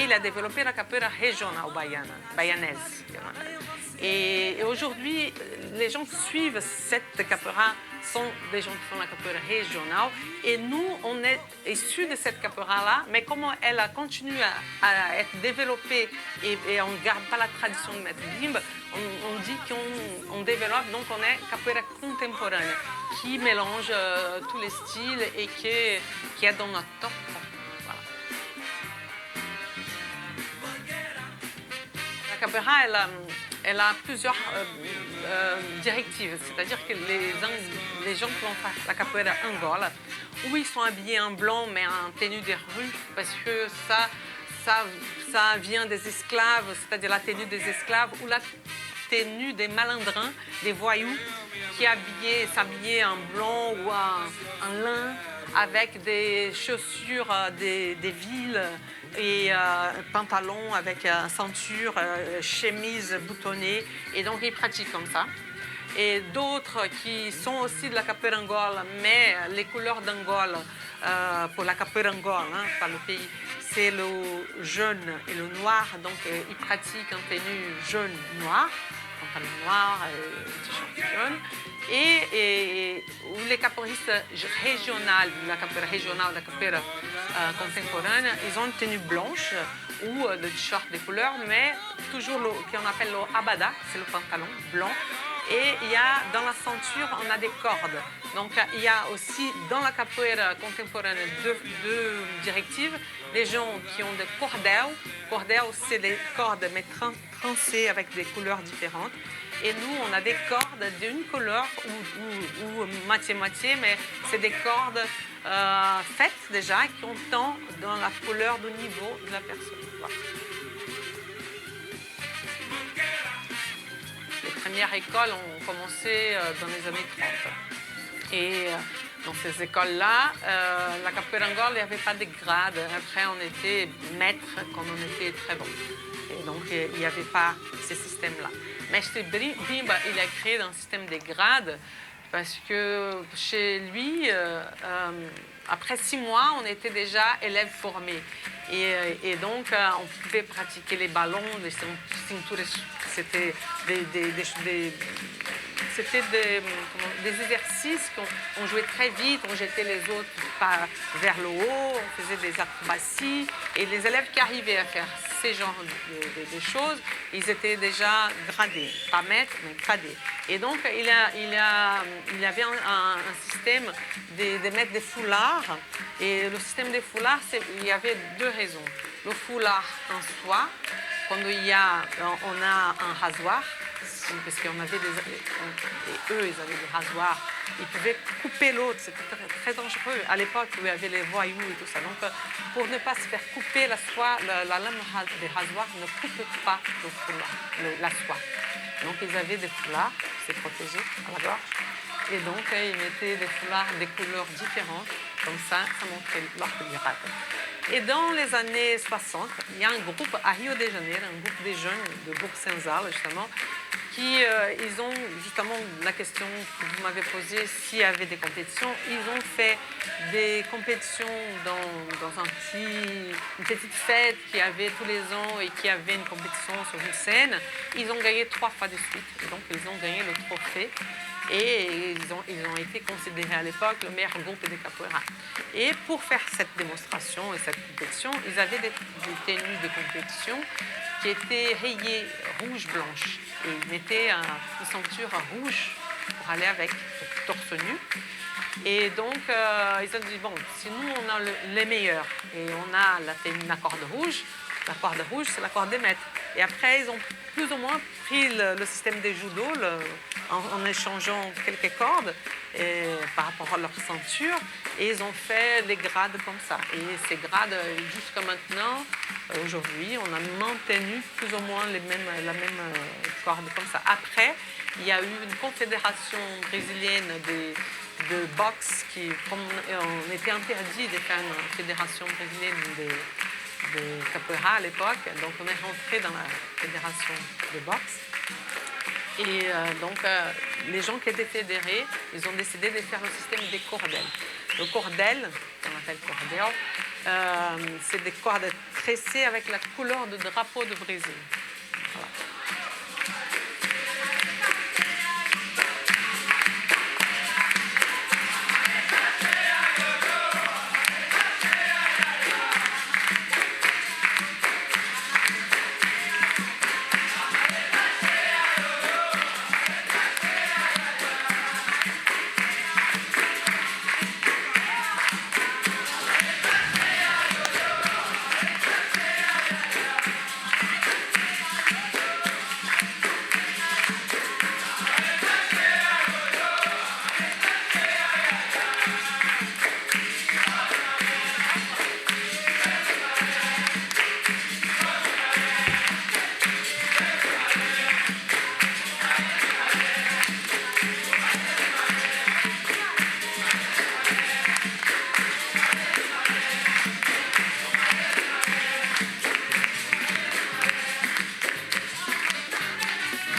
il a développé la capoeira régionale bayanaise. Et aujourd'hui, les gens qui suivent cette capoeira sont des gens qui font la capoeira régionale. Et nous, on est issus de cette capoeira-là, mais comme elle a continué à être développée et on ne garde pas la tradition de Maître Bimba, on dit qu'on développe, donc on est capoeira contemporaine, qui mélange tous les styles et qui est dans notre top. Voilà. La capoeira, elle a plusieurs directives, c'est-à-dire que les gens qui vont faire la capoeira Angola, où ils sont habillés en blanc mais en tenue des rues, parce que ça vient des esclaves, c'est-à-dire la tenue des esclaves, ou la tenue des malandrins, des voyous, qui s'habillaient en blanc ou en lin, avec des chaussures des villes et pantalons avec ceinture, chemise boutonnée. Et donc, ils pratiquent comme ça. Et d'autres qui sont aussi de la capoeira Angola, mais les couleurs d'Angola, pour la capoeira Angola, pas le pays, c'est le jaune et le noir. Donc, ils pratiquent en tenue jaune-noir, pantalon noir et t-shirt jaune. Et les capoeiristes régionales, la capoeira régionale, la capoeira contemporaine, ils ont une tenue blanche ou le t-shirt des couleurs, mais toujours ce qu'on appelle le abada, c'est le pantalon blanc. Et il y a dans la ceinture, on a des cordes. Donc il y a aussi dans la capoeira contemporaine deux directives. Les gens qui ont des cordel. Cordel, c'est des cordes mais trancées avec des couleurs différentes. Et nous, on a des cordes d'une couleur ou moitié-moitié, mais c'est des cordes faites déjà qui ont tant dans la couleur du niveau de la personne. Voilà. Les premières écoles ont commencé dans les années 30. Et dans ces écoles-là, la capoeira Angola, il n'y avait pas de grades. Après, on était maître quand on était très bon. Et donc, il n'y avait pas ce système-là. Maître Bimba, il a créé un système de grades parce que chez lui, après 6 mois, on était déjà élèves formés. Et donc, on pouvait pratiquer les ballons, les ceintures, c'était des exercices qu'on jouait très vite, on jetait les autres vers le haut, on faisait des acrobaties. Et les élèves qui arrivaient à faire ces genres de choses, ils étaient déjà gradés, pas maîtres, mais gradés. Et donc, il y avait un système de mettre des foulards. Et le système des foulards, il y avait 2 raisons. Le foulard en soi, quand on a un rasoir, parce qu'on avait et eux, ils avaient des rasoirs, ils pouvaient couper l'autre, c'était très dangereux à l'époque où il y avait les voyous et tout ça. Donc, pour ne pas se faire couper la soie, la lame des rasoirs ne coupe pas le foulard, la soie. Donc, ils avaient des foulards, c'est protégé à la gorge. Et donc, ils mettaient des foulards des couleurs différentes, comme ça montrait leur grade. Et dans les années 60, il y a un groupe à Rio de Janeiro, un groupe de jeunes de Bourg-Senzala, justement, qui ils ont justement la question que vous m'avez posée, s'il y avait des compétitions. Ils ont fait des compétitions dans une petite fête qu'il y avait tous les ans et qui avait une compétition sur une scène. Ils ont gagné 3 fois de suite. Et donc, ils ont gagné le trophée. Et ils ont été considérés à l'époque le meilleur groupe de capoeira. Et pour faire cette démonstration et cette compétition, ils avaient des tenues de compétition qui étaient rayées rouge-blanche. Et ils mettaient une ceinture rouge pour aller avec, torse nu. Et donc, ils ont dit, bon, si nous, on a les meilleurs et on a la corde rouge, c'est la corde des maîtres. Et après, ils ont plus ou moins pris le système des judo en échangeant quelques cordes par rapport à leur ceinture. Et ils ont fait les grades comme ça. Et ces grades, jusqu'à maintenant, aujourd'hui, on a maintenu plus ou moins la même corde comme ça. Après, il y a eu une confédération brésilienne de boxe qui, comme on était interdit de faire une fédération brésilienne de capoeira à l'époque, donc on est rentré dans la fédération de boxe. Et donc, les gens qui étaient fédérés, ils ont décidé de faire le système des cordelles. Le cordel, qu'on appelle cordel, c'est des cordes tressé avec la couleur de drapeau de Brésil. Voilà.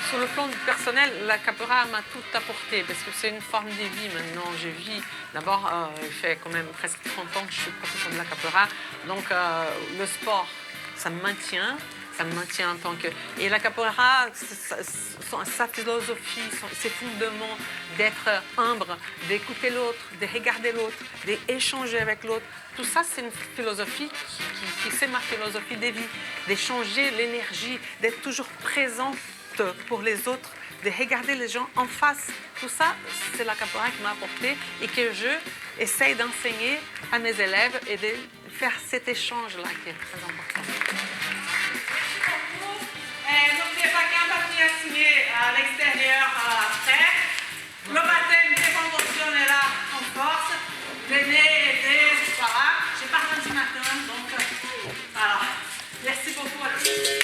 Sur le plan personnel, la capoeira m'a tout apporté parce que c'est une forme de vie maintenant. Je vis, d'abord, il fait quand même presque 30 ans que je suis professeur de la capoeira. Donc, le sport, ça me maintient. Ça me maintient en tant que... Et la capoeira, sa philosophie, ses fondements d'être humble, d'écouter l'autre, de regarder l'autre, d'échanger avec l'autre, tout ça, c'est une philosophie qui c'est ma philosophie de vie, d'échanger l'énergie, d'être toujours présent pour les autres, de regarder les gens en face. Tout ça, c'est la capoeira qui m'a apporté et que je essaye d'enseigner à mes élèves et de faire cet échange-là qui est très important. N'oubliez pas qu'un papier à signer à l'extérieur après. Le baptême des conventions est là en force. Venez aider, voilà. J'ai pas ce matin, donc voilà. Merci beaucoup à tous.